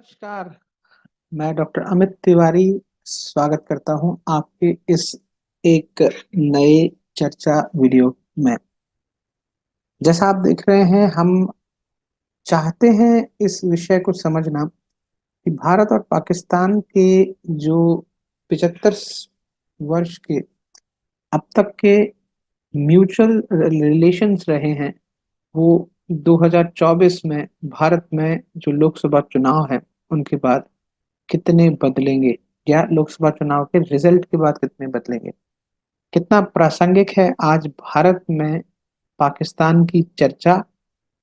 नमस्कार। मैं डॉक्टर अमित तिवारी स्वागत करता हूं आपके इस एक नए चर्चा वीडियो में। जैसा आप देख रहे हैं, हम चाहते हैं इस विषय को समझना कि भारत और पाकिस्तान के जो 75 वर्ष के अब तक के म्यूचुअल रिलेशंस रहे हैं, वो 2024 में भारत में जो लोकसभा चुनाव है उनके बाद कितने बदलेंगे, या लोकसभा चुनाव के रिजल्ट के बाद कितने बदलेंगे। कितना प्रासंगिक है आज भारत में पाकिस्तान की चर्चा,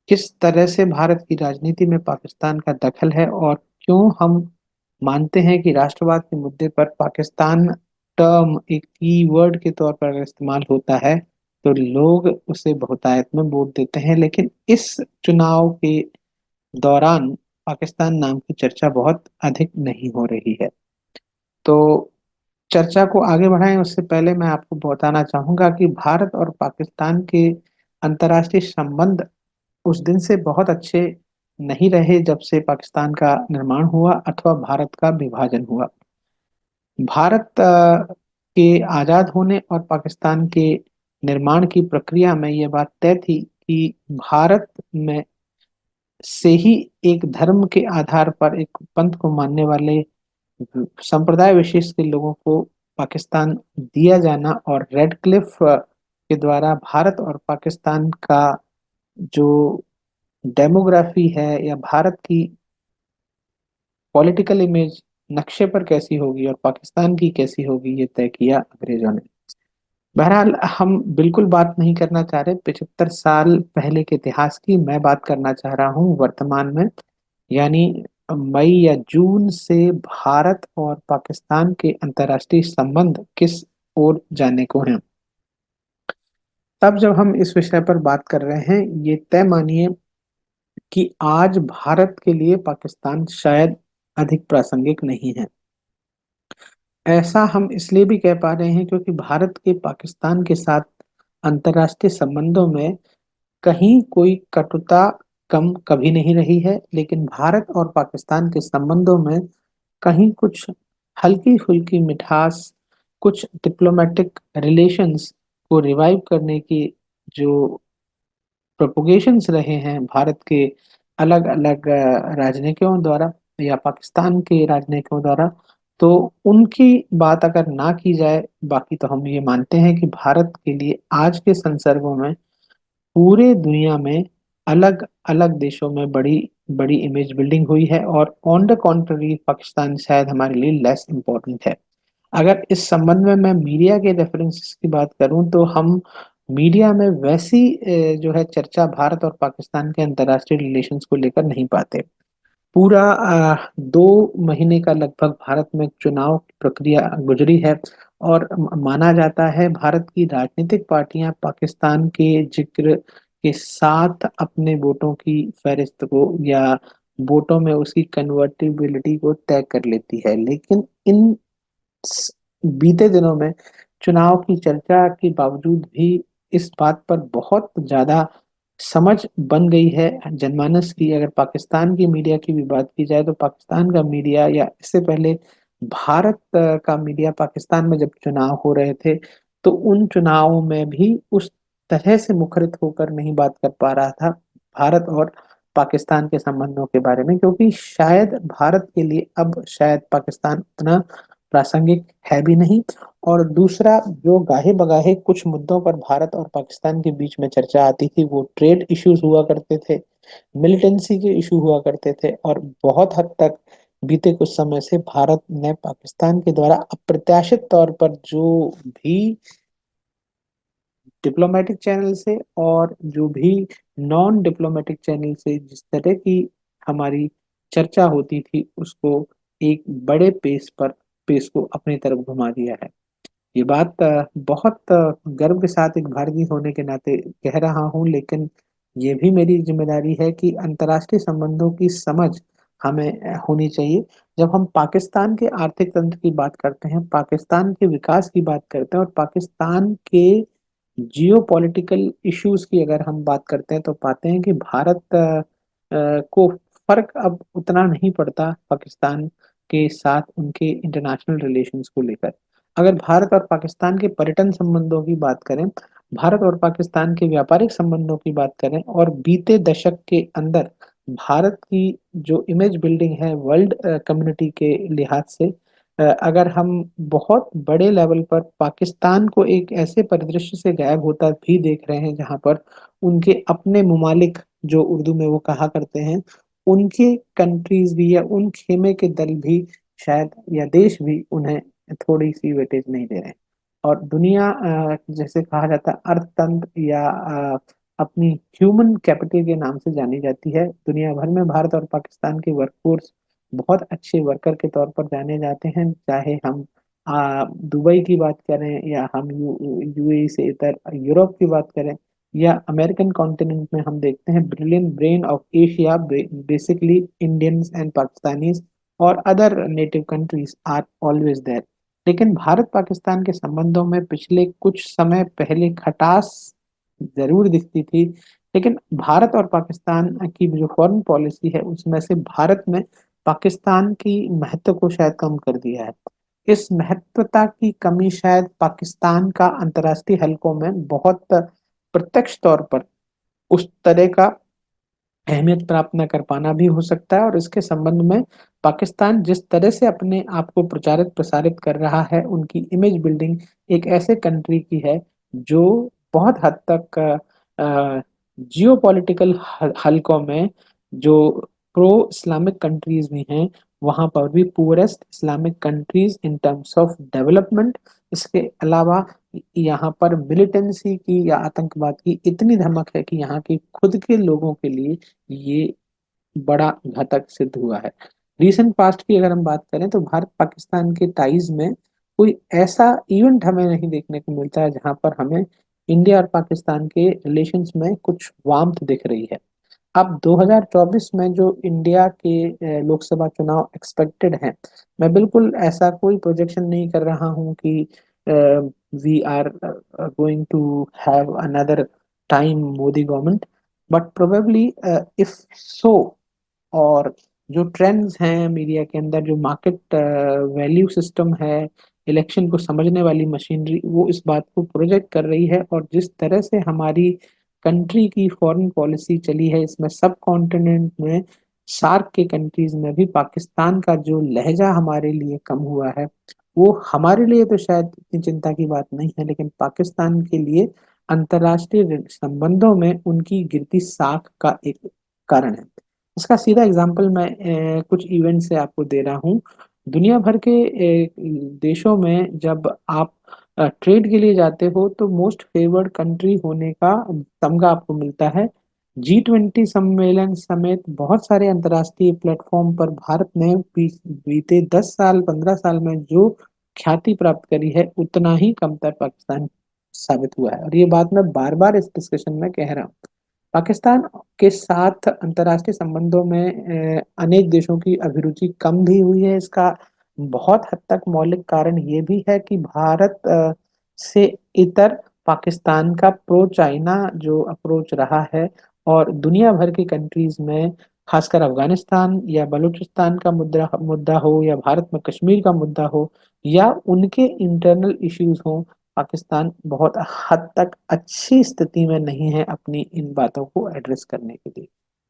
किस तरह से भारत की राजनीति में पाकिस्तान का दखल है, और क्यों हम मानते हैं कि राष्ट्रवाद के मुद्दे पर पाकिस्तान टर्म एक कीवर्ड के तौर पर अगर इस्तेमाल होता है तो लोग उसे बहुतायत में वोट देते हैं, लेकिन इस चुनाव के दौरान पाकिस्तान नाम की चर्चा बहुत अधिक नहीं हो रही है। तो चर्चा को आगे बढ़ाएं उससे पहले मैं आपको बताना चाहूंगा कि भारत और पाकिस्तान के अंतर्राष्ट्रीय संबंध उस दिन से बहुत अच्छे नहीं रहे जब से पाकिस्तान का निर्माण हुआ अथवा भारत का विभाजन हुआ। भारत के आजाद होने और पाकिस्तान के निर्माण की प्रक्रिया में यह बात तय थी कि भारत में से ही एक धर्म के आधार पर एक पंथ को मानने वाले संप्रदाय विशेष के लोगों को पाकिस्तान दिया जाना, और रेड क्लिफ के द्वारा भारत और पाकिस्तान का जो डेमोग्राफी है या भारत की पॉलिटिकल इमेज नक्शे पर कैसी होगी और पाकिस्तान की कैसी होगी, ये तय किया अंग्रेजों ने। बहरहाल हम बिल्कुल बात नहीं करना चाह रहे 75 साल पहले के इतिहास की, मैं बात करना चाह रहा हूँ वर्तमान में। यानी मई या जून से भारत और पाकिस्तान के अंतर्राष्ट्रीय संबंध किस ओर जाने को हैं। तब जब हम इस विषय पर बात कर रहे हैं, ये तय मानिए कि आज भारत के लिए पाकिस्तान शायद अधिक प्रासंगिक नहीं है। ऐसा हम इसलिए भी कह पा रहे हैं क्योंकि भारत के पाकिस्तान के साथ अंतर्राष्ट्रीय संबंधों में कहीं कोई कटुता कम कभी नहीं रही है, लेकिन भारत और पाकिस्तान के संबंधों में कहीं कुछ हल्की फुल्की मिठास, कुछ डिप्लोमेटिक रिलेशंस को रिवाइव करने की जो प्रोपोगेशंस रहे हैं भारत के अलग अलग राजनयिकों द्वारा या पाकिस्तान के राजनयिकों द्वारा, तो उनकी बात अगर ना की जाए, बाकी तो हम ये मानते हैं कि भारत के लिए आज के संदर्भों में पूरे दुनिया में अलग अलग देशों में बड़ी बड़ी इमेज बिल्डिंग हुई है, और ऑन द कॉन्ट्ररी पाकिस्तान शायद हमारे लिए लेस इम्पोर्टेंट है। अगर इस संबंध में मैं मीडिया के रेफरेंसेस की बात करूं तो हम मीडिया में वैसी जो है चर्चा भारत और पाकिस्तान के अंतर्राष्ट्रीय रिलेशंस को लेकर नहीं पाते। पूरा 2 महीने का लगभग भारत में चुनाव प्रक्रिया गुजरी है, और माना जाता है भारत की राजनीतिक पार्टियां पाकिस्तान के जिक्र के साथ अपने वोटों की फहरिस्त को या वोटों में उसकी कन्वर्टिबिलिटी को तय कर लेती है। लेकिन इन बीते दिनों में चुनाव की चर्चा के बावजूद भी इस बात पर बहुत ज्यादा समझ बन गई है जनमानस की। अगर पाकिस्तान की मीडिया की भी बात की जाए तो पाकिस्तान का मीडिया या इससे पहले भारत का मीडिया पाकिस्तान में जब चुनाव हो रहे थे तो उन चुनावों में भी उस तरह से मुखरित होकर नहीं बात कर पा रहा था भारत और पाकिस्तान के संबंधों के बारे में, क्योंकि शायद भारत के लिए अब शायद पाकिस्तान उतना प्रासंगिक है भी नहीं। और दूसरा, जो गाहे बगाहे कुछ मुद्दों पर भारत और पाकिस्तान के बीच में चर्चा आती थी वो ट्रेड इश्यूज हुआ करते थे, मिलिटेंसी के इशू हुआ करते थे, और बहुत हद तक बीते कुछ समय से भारत ने पाकिस्तान के द्वारा अप्रत्याशित तौर पर जो भी डिप्लोमेटिक चैनल से और जो भी नॉन डिप्लोमेटिक चैनल से जिस तरह की हमारी चर्चा होती थी उसको एक बड़े पेस को अपनी तरफ घुमा दिया है। ये बात बहुत गर्व के साथ एक भारतीय होने के नाते कह रहा हूँ, लेकिन ये भी मेरी जिम्मेदारी है कि अंतर्राष्ट्रीय संबंधों की समझ हमें होनी चाहिए। जब हम पाकिस्तान के आर्थिक तंत्र की बात करते हैं, पाकिस्तान के विकास की बात करते हैं और पाकिस्तान के जियो पॉलिटिकल इश्यूज की अगर हम बात करते हैं तो पाते हैं कि भारत को फर्क अब उतना नहीं पड़ता पाकिस्तान के साथ उनके इंटरनेशनल रिलेशंस को लेकर। अगर भारत और पाकिस्तान के पर्यटन संबंधों की बात करें, भारत और पाकिस्तान के व्यापारिक संबंधों की बात करें, और बीते दशक के अंदर भारत की जो इमेज बिल्डिंग है वर्ल्ड कम्युनिटी के लिहाज से, अगर हम बहुत बड़े लेवल पर पाकिस्तान को एक ऐसे परिदृश्य से गायब होता भी देख रहे हैं जहां पर उनके अपने ममालिक, जो उर्दू में वो कहा करते हैं, उनके कंट्रीज भी या उन खेमे के दल भी शायद या देश भी उन्हें थोड़ी सी वेटेज नहीं दे रहे हैं। और दुनिया जैसे कहा जाता है अर्थतंत्र या अपनी ह्यूमन कैपिटल के नाम से जानी जाती है, दुनिया भर में भारत और पाकिस्तान के वर्कफोर्स बहुत अच्छे वर्कर के तौर पर जाने जाते हैं। चाहे हम दुबई की बात करें, या हम यूएई से इतर यूरोप की बात करें, या अमेरिकन कॉन्टिनेंट में हम देखते हैं brilliant brain of Asia, basically Indians and Pakistanis और other native countries are always there. लेकिन भारत पाकिस्तान के संबंधों में पिछले कुछ समय पहले खटास जरूर दिखती थी, लेकिन भारत और पाकिस्तान की जो फॉरेन पॉलिसी है उसमें से भारत में पाकिस्तान की महत्व को शायद कम कर दिया है। इस महत्वता की कमी शायद पाकिस्तान का अंतर्राष्ट्रीय हलकों में बहुत प्रत्यक्ष तौर पर उस तरह का अहमियत प्राप्त न कर पाना भी हो सकता है। और इसके संबंध में पाकिस्तान जिस तरह से अपने आप को प्रचारित प्रसारित कर रहा है, उनकी इमेज बिल्डिंग एक ऐसे कंट्री की है जो बहुत हद तक जियो पॉलिटिकल हलकों में जो प्रो इस्लामिक कंट्रीज भी हैं, वहां पर भी poorest Islamic countries in terms of development. इसके अलावा यहाँ पर मिलिटेंसी की या आतंकवाद की इतनी धमक है कि यहाँ की खुद के लोगों के लिए ये बड़ा घातक सिद्ध हुआ है। रिसेंट पास्ट की अगर हम बात करें तो भारत पाकिस्तान के टाइज में कोई ऐसा इवेंट हमें नहीं देखने को मिलता है जहां पर हमें इंडिया और पाकिस्तान के रिलेशंस में कुछ वार्मथ दिख रही है। अब 2024 में जो इंडिया के लोकसभा चुनाव एक्सपेक्टेड हैं, मैं बिल्कुल ऐसा कोई प्रोजेक्शन नहीं कर रहा हूं कि we are going to have another time Modi government, but probably if so, और जो ट्रेंड्स हैं मीडिया के अंदर, जो मार्केट वैल्यू सिस्टम है, इलेक्शन को समझने वाली मशीनरी, वो इस बात को प्रोजेक्ट कर रही है। और जिस तरह से हमारी कंट्री की फॉरेन पॉलिसी चली है, इसमें सब कॉन्टिनेंट में सार्क के कंट्रीज में भी पाकिस्तान का जो लहजा हमारे लिए कम हुआ है, वो हमारे लिए तो शायद इतनी चिंता की बात नहीं है, लेकिन पाकिस्तान के लिए अंतर्राष्ट्रीय संबंधों में उनकी गिरती साख का एक कारण है। इसका सीधा एग्जांपल मैं कुछ इवेंट से आपको दे रहा हूँ। दुनिया भर के देशों में जब आप ट्रेड के लिए जाते हो तो मोस्ट फेवर्ड कंट्री होने का तमगा आपको मिलता है। G20 सम्मेलन समेत बहुत सारे अंतर्राष्ट्रीय प्लेटफॉर्म पर भारत ने बीते 10 साल 15 साल में जो ख्याति प्राप्त करी है, उतना ही कमतर पाकिस्तान साबित हुआ है। और ये बात मैं बार बार इस डिस्कशन में कह रहा हूँ। पाकिस्तान के साथ अंतर्राष्ट्रीय संबंधों में अनेक देशों की अभिरुचि कम भी हुई है। इसका बहुत हद तक मौलिक कारण ये भी है कि भारत से इतर पाकिस्तान का प्रो चाइना जो अप्रोच रहा है, और दुनिया भर की कंट्रीज में, खासकर अफगानिस्तान या बलूचिस्तान का मुद्दा मुद्दा हो, या भारत में कश्मीर का मुद्दा हो, या उनके इंटरनल इश्यूज हो, पाकिस्तान बहुत हद तक अच्छी स्थिति में नहीं है अपनी इन बातों को एड्रेस करने के लिए।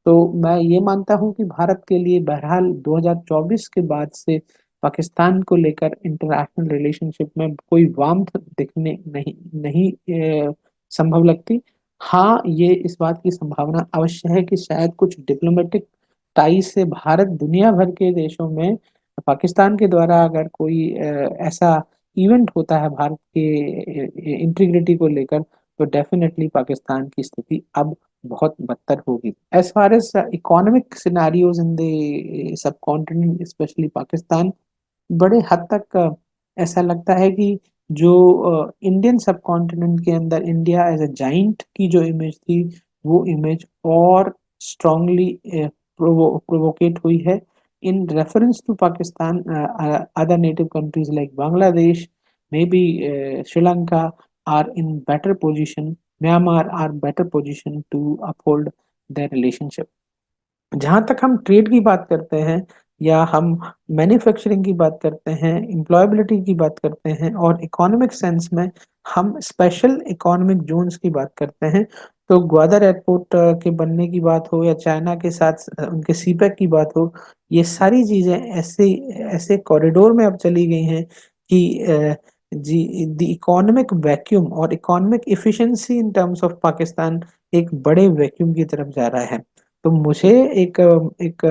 तो मैं ये मानता हूं कि भारत के लिए बहरहाल 2024 के बाद से पाकिस्तान को लेकर इंटरनेशनल रिलेशनशिप में कोई वार्मथ दिखने नहीं संभव लगती। हाँ, ये इस बात की संभावना अवश्य है कि शायद कुछ डिप्लोमेटिक टाई से भारत दुनिया भर के देशों में पाकिस्तान के द्वारा अगर कोई ऐसा इवेंट होता है भारत के इंटीग्रिटी को लेकर, तो डेफिनेटली पाकिस्तान की स्थिति अब बहुत बदतर होगी। As far as economic scenarios in the subcontinent, especially Pakistan, बड़े हद तक ऐसा लगता है कि जो इंडियन सब कॉन्टिनेंट के अंदर इंडिया एज अ जाइंट की जो इमेज थी, वो इमेज और स्ट्रांगली प्रोवोकेट हुई है in reference to Pakistan. Other native countries like Bangladesh, may be Sri Lanka are in better position, Myanmar are better position to uphold their relationship. जहां तक हम ट्रेड की बात करते हैं या हम मैन्युफैक्चरिंग की बात करते हैं, एम्प्लॉयबिलिटी की बात करते हैं और इकोनॉमिक सेंस में हम स्पेशल इकोनॉमिक जोन्स की बात करते हैं, तो ग्वादर एयरपोर्ट के बनने की बात हो या चाइना के साथ उनके सीपेक की बात हो, ये सारी चीजें ऐसे ऐसे कॉरिडोर में अब चली गई हैं कि जी द इकोनॉमिक वैक्यूम और economic efficiency in terms of Pakistan एक बड़े वैक्यूम की तरफ जा रहा है। तो मुझे एक एक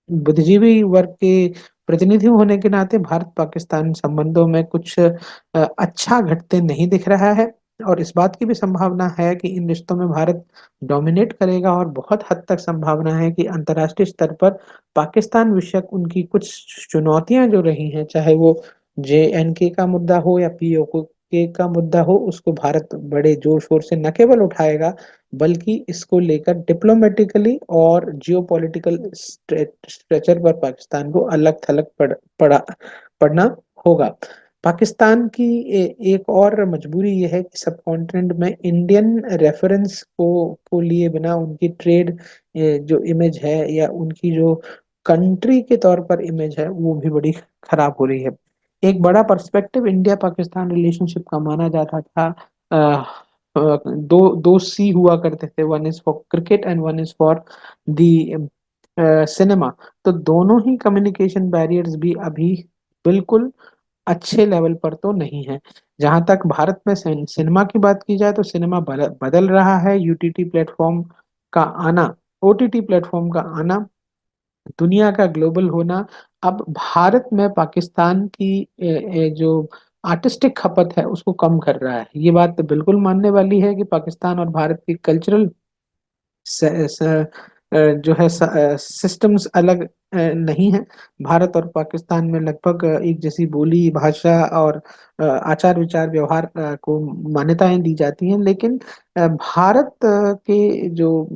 बुद्धिजीवी वर्ग के प्रतिनिधि होने के नाते भारत पाकिस्तान संबंधों में कुछ अच्छा घटते नहीं दिख रहा है। और इस बात की भी संभावना है कि इन रिश्तों में भारत डोमिनेट करेगा और बहुत हद तक संभावना है कि अंतर्राष्ट्रीय स्तर पर पाकिस्तान विषयक उनकी कुछ चुनौतियां जो रही हैं, चाहे वो JNK का मुद्दा हो या POK का मुद्दा हो, उसको भारत बड़े जोर शोर से न केवल उठाएगा बल्कि इसको लेकर डिप्लोमेटिकली और जियोपॉलिटिकल स्ट्रेचर पर पाकिस्तान को अलग थलग पड़ना होगा। पाकिस्तान की एक और मजबूरी यह है कि सब कॉन्टिनेंट में इंडियन रेफरेंस को लिए बिना उनकी ट्रेड जो इमेज है या उनकी जो कंट्री के तौर पर इमेज है वो भी बड़ी खराब हो रही है। एक बड़ा पर्सपेक्टिव इंडिया पाकिस्तान रिलेशनशिप का माना जाता था। दो दो सी हुआ करते थे, one is for cricket and one is for the cinema. तो दोनों ही कम्युनिकेशन बैरियर्स भी अभी बिल्कुल अच्छे लेवल पर तो नहीं है। जहां तक भारत में सिनेमा की बात की जाए तो सिनेमा बदल रहा है। UTT प्लेटफॉर्म का आना, OTT प्लेटफॉर्म का आना, दुनिया का ग्लोबल होना अब भारत में पाकिस्तान की जो आर्टिस्टिक खपत है उसको कम कर रहा है। ये बात तो बिल्कुल मानने वाली है कि पाकिस्तान और भारत की कल्चरल जो है सिस्टम्स अलग नहीं है। भारत और पाकिस्तान में लगभग एक जैसी बोली भाषा और आचार विचार व्यवहार को मान्यताएं दी जाती हैं, लेकिन भारत के जो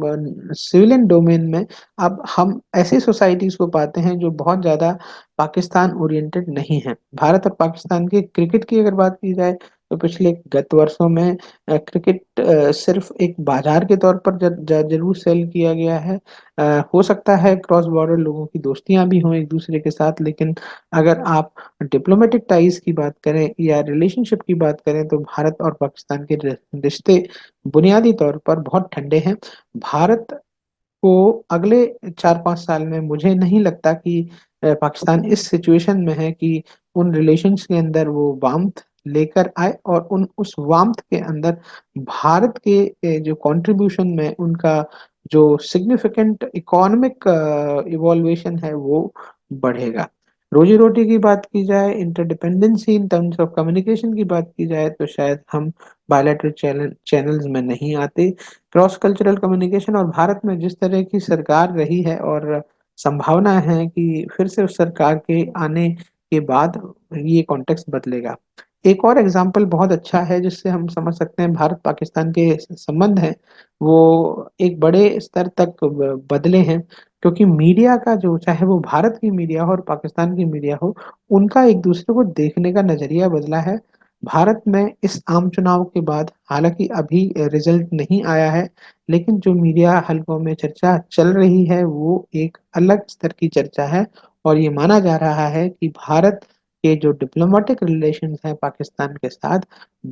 सिविलियन डोमेन में अब हम ऐसी सोसाइटीज को पाते हैं जो बहुत ज्यादा पाकिस्तान ओरिएंटेड नहीं है। भारत और पाकिस्तान के क्रिकेट की अगर बात की जाए तो पिछले गत वर्षों में क्रिकेट सिर्फ एक बाजार के तौर पर जरूर सेल किया गया है। हो सकता है क्रॉस बॉर्डर लोगों की दोस्तियां भी हों एक दूसरे के साथ, लेकिन अगर आप डिप्लोमेटिक टाइज की बात करें या रिलेशनशिप की बात करें तो भारत और पाकिस्तान के रिश्ते बुनियादी तौर पर बहुत ठंडे हैं। भारत को अगले 4-5 साल में मुझे नहीं लगता कि पाकिस्तान इस सिचुएशन में है कि उन रिलेशंस के अंदर वो वार्मथ लेकर आए और उन उस वार्मथ के अंदर भारत के जो कंट्रीब्यूशन में उनका जो सिग्निफिकेंट इकोनॉमिक इवोल्यूशन है वो बढ़ेगा। रोजी रोटी की बात की जाए, interdependency in terms of communication की बात की जाए तो शायद हम बायलैटरल चैनल्स में नहीं आते। क्रॉस कल्चरल कम्युनिकेशन और भारत में जिस तरह की सरकार रही है और संभावना है कि फिर से उस सरकार के आने के बाद ये कॉन्टेक्स्ट बदलेगा। एक और एग्जाम्पल बहुत अच्छा है जिससे हम समझ सकते हैं भारत पाकिस्तान के संबंध हैं, वो एक बड़े स्तर तक बदले हैं, क्योंकि मीडिया का जो, चाहे वो भारत की मीडिया हो और पाकिस्तान की मीडिया हो, उनका एक दूसरे को देखने का नजरिया बदला है। भारत में इस आम चुनाव के बाद हालांकि अभी रिजल्ट नहीं आया है, लेकिन जो मीडिया हलकों में चर्चा चल रही है वो एक अलग स्तर की चर्चा है। और ये माना जा रहा है कि भारत के जो डिप्लोमेटिक रिलेशंस हैं पाकिस्तान के साथ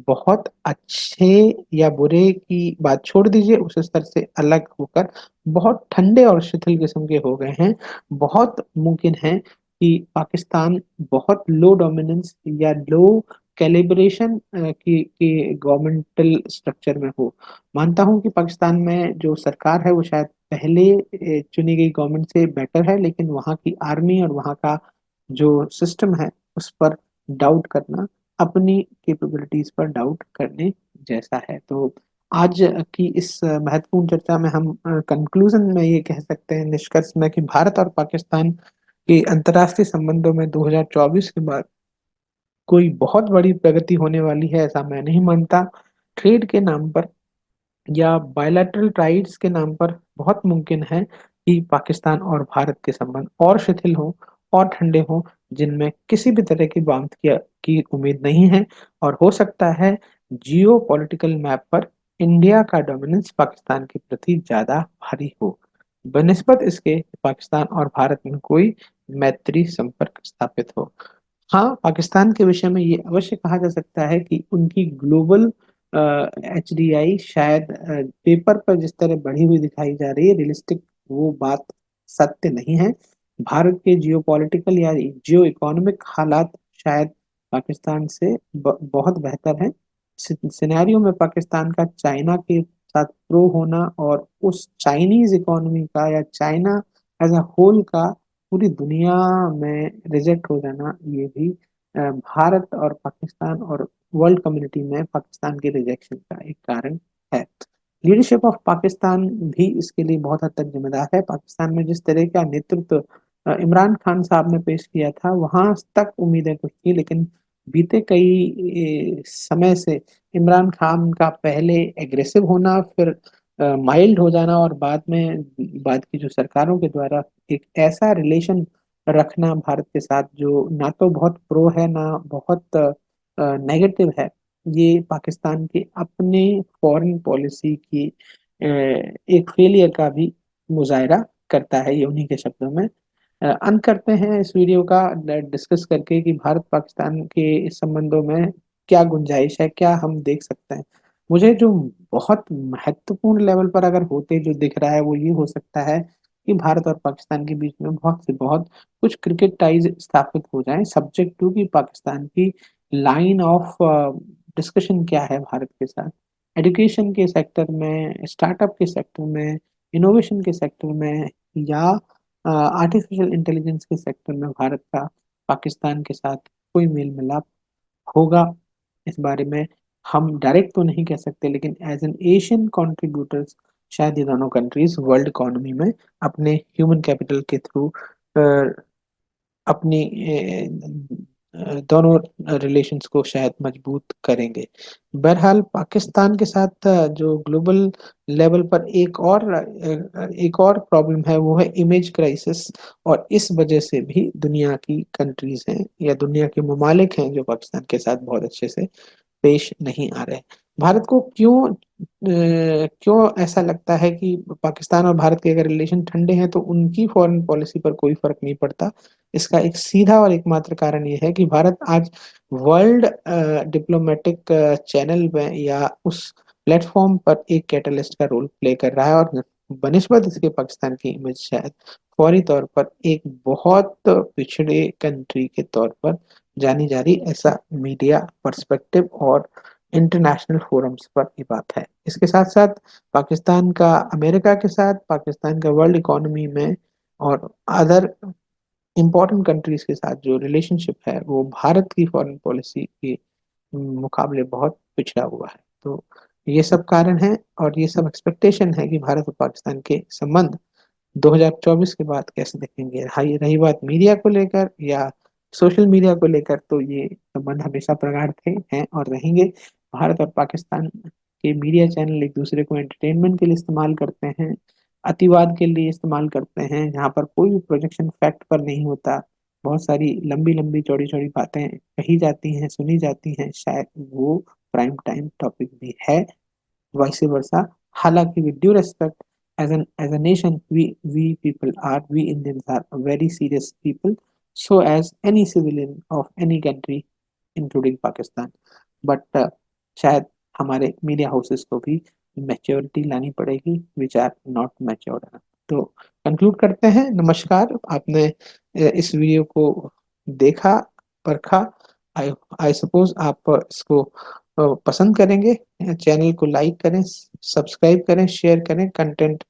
बहुत अच्छे या बुरे की बात छोड़ दीजिए, उस स्तर से अलग होकर बहुत ठंडे और शिथिल किस्म के हो गए हैं। बहुत मुमकिन है कि पाकिस्तान बहुत लो डोमिनेंस या लो कैलिब्रेशन की गवर्नमेंटल स्ट्रक्चर में हो। मानता हूं कि पाकिस्तान में जो सरकार है वो शायद पहले चुनी गई गवर्नमेंट से बेटर है, लेकिन वहाँ की आर्मी और वहाँ का जो सिस्टम है उस पर डाउट करना अपनी कैपेबिलिटीज पर डाउट करने जैसा है। तो आज की इस महत्वपूर्ण चर्चा में हम कंक्लूजन में ये कह सकते हैं, निष्कर्ष में, कि भारत और पाकिस्तान के अंतर्राष्ट्रीय संबंधों में 2024 के बाद कोई बहुत बड़ी प्रगति होने वाली है ऐसा मैं नहीं मानता। ट्रेड के नाम पर या बायलैटरल राइट्स के नाम पर बहुत मुमकिन है कि पाकिस्तान और भारत के संबंध और शिथिल हों और ठंडे हों, जिनमें किसी भी तरह की बात की उम्मीद नहीं है। और हो सकता है जियो पॉलिटिकल मैप पर इंडिया का डोमिनेंस पाकिस्तान के प्रति ज्यादा भारी हो। बनिस्बत इसके पाकिस्तान और भारत में कोई मैत्री संपर्क स्थापित हो। हाँ, पाकिस्तान के विषय में ये अवश्य कहा जा सकता है कि उनकी ग्लोबल HDI शायद पेपर पर जिस तरह बढ़ी हुई दिखाई जा रही है, रियलिस्टिक वो बात सत्य नहीं है। भारत के जियोपॉलिटिकल या जियो इकोनॉमिक हालात शायद पाकिस्तान से बहुत बेहतर हैं। सिनेरियो में पाकिस्तान का चाइना के साथ प्रो होना और उस चाइनीज इकोनॉमी का या चाइना एज अ होल का पूरी दुनिया में रिजेक्ट हो जाना, ये भी भारत और पाकिस्तान और वर्ल्ड कम्युनिटी में पाकिस्तान के रिजेक्शन का एक कारण है। लीडरशिप ऑफ पाकिस्तान भी इसके लिए बहुत हद तक जिम्मेदार है। पाकिस्तान में जिस तरह का नेतृत्व इमरान खान साहब ने पेश किया था, वहां तक उम्मीदें कुछ थी, लेकिन बीते कई समय से इमरान खान का पहले एग्रेसिव होना, फिर माइल्ड हो जाना, और बाद की जो सरकारों के द्वारा एक ऐसा रिलेशन रखना भारत के साथ जो ना तो बहुत प्रो है ना बहुत नेगेटिव है, ये पाकिस्तान के अपने फॉरेन पॉलिसी की एक फेलियर का भी मुजाहरा करता है। ये उन्हीं के शब्दों में। अंत करते हैं इस वीडियो का डिस्कस करके कि भारत पाकिस्तान के इस संबंधों में क्या गुंजाइश है, क्या हम देख सकते हैं। मुझे जो बहुत महत्वपूर्ण लेवल पर अगर होते जो दिख रहा है, वो ये हो सकता है कि भारत और पाकिस्तान के बीच में बहुत से बहुत कुछ क्रिकेट टाइज स्थापित हो जाएं, सब्जेक्ट टू कि पाकिस्तान की लाइन ऑफ डिस्कशन क्या है भारत के साथ, एजुकेशन के सेक्टर में, स्टार्टअप के सेक्टर में, इनोवेशन के सेक्टर में, या आर्टिफिशियल इंटेलिजेंस के सेक्टर में भारत का पाकिस्तान के साथ कोई मेल मिलाप होगा। इस बारे में हम डायरेक्ट तो नहीं कह सकते, लेकिन एज एन एशियन कंट्रीब्यूटर्स शायद ये दोनों कंट्रीज वर्ल्ड इकोनॉमी में अपने ह्यूमन कैपिटल के थ्रू अपनी दोनों रिलेशंस को शायद मजबूत करेंगे। बहरहाल पाकिस्तान के साथ जो ग्लोबल लेवल पर एक और प्रॉब्लम है, वो है इमेज क्राइसिस। और इस वजह से भी दुनिया की कंट्रीज हैं या दुनिया के ममालिक हैं जो पाकिस्तान के साथ बहुत अच्छे से पेश नहीं आ रहे। भारत को क्यों ऐसा लगता है कि पाकिस्तान और भारत के अगर रिलेशन ठंडे हैं तो उनकी फॉरेन पॉलिसी पर कोई फर्क नहीं पड़ता? इसका एक सीधा और एकमात्र कारण ये है कि भारत आज वर्ल्ड डिप्लोमेटिक चैनल में या उस प्लेटफॉर्म पर एक कैटलिस्ट का रोल प्ले कर रहा है, और बनिस्बत इसके पाकिस्तान की इमेज शायद फौरी तौर पर एक बहुत पिछड़े कंट्री के तौर पर जानी जा रही, ऐसा मीडिया पर्सपेक्टिव और इंटरनेशनल फोरम्स पर ये बात है। इसके साथ साथ पाकिस्तान का अमेरिका के साथ, पाकिस्तान का वर्ल्ड इकोनॉमी में और अदर इम्पोर्टेंट कंट्रीज के साथ जो रिलेशनशिप है, वो भारत की फॉरेन पॉलिसी के मुकाबले बहुत पिछड़ा हुआ है। तो ये सब कारण है और ये सब एक्सपेक्टेशन है कि भारत और पाकिस्तान के संबंध 2024 के बाद कैसे देखेंगे। रही रही बात मीडिया को लेकर या सोशल मीडिया को लेकर, तो ये संबंध हमेशा प्रगाढ़ थे, हैं और रहेंगे। भारत और पाकिस्तान के मीडिया चैनल एक दूसरे को एंटरटेनमेंट के लिए इस्तेमाल करते हैं, अतिवाद के लिए इस्तेमाल करते हैं, जहाँ पर कोई भी प्रोजेक्शन फैक्ट पर नहीं होता। बहुत सारी लंबी लंबी चौड़ी चौड़ी बातें कही जाती हैं, सुनी जाती हैं, शायद वो प्राइम टाइम टॉपिक भी है, vice versa। हालांकि with due respect, as a nation, we people are we Indians are a very serious people, so as any civilian of any country including Pakistan, but शायद हमारे media houses को भी maturity लानी पड़ेगी, which are not matured. तो conclude करते हैं। नमस्कार। आपने इस वीडियो को देखा, परखा। आई आई सपोज आप इसको पसंद करेंगे। चैनल को लाइक करें, सब्सक्राइब करें, शेयर करें। कंटेंट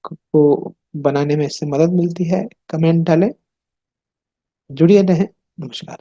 को बनाने में इससे मदद मिलती है। कमेंट डालें, जुड़िए रहें। नमस्कार।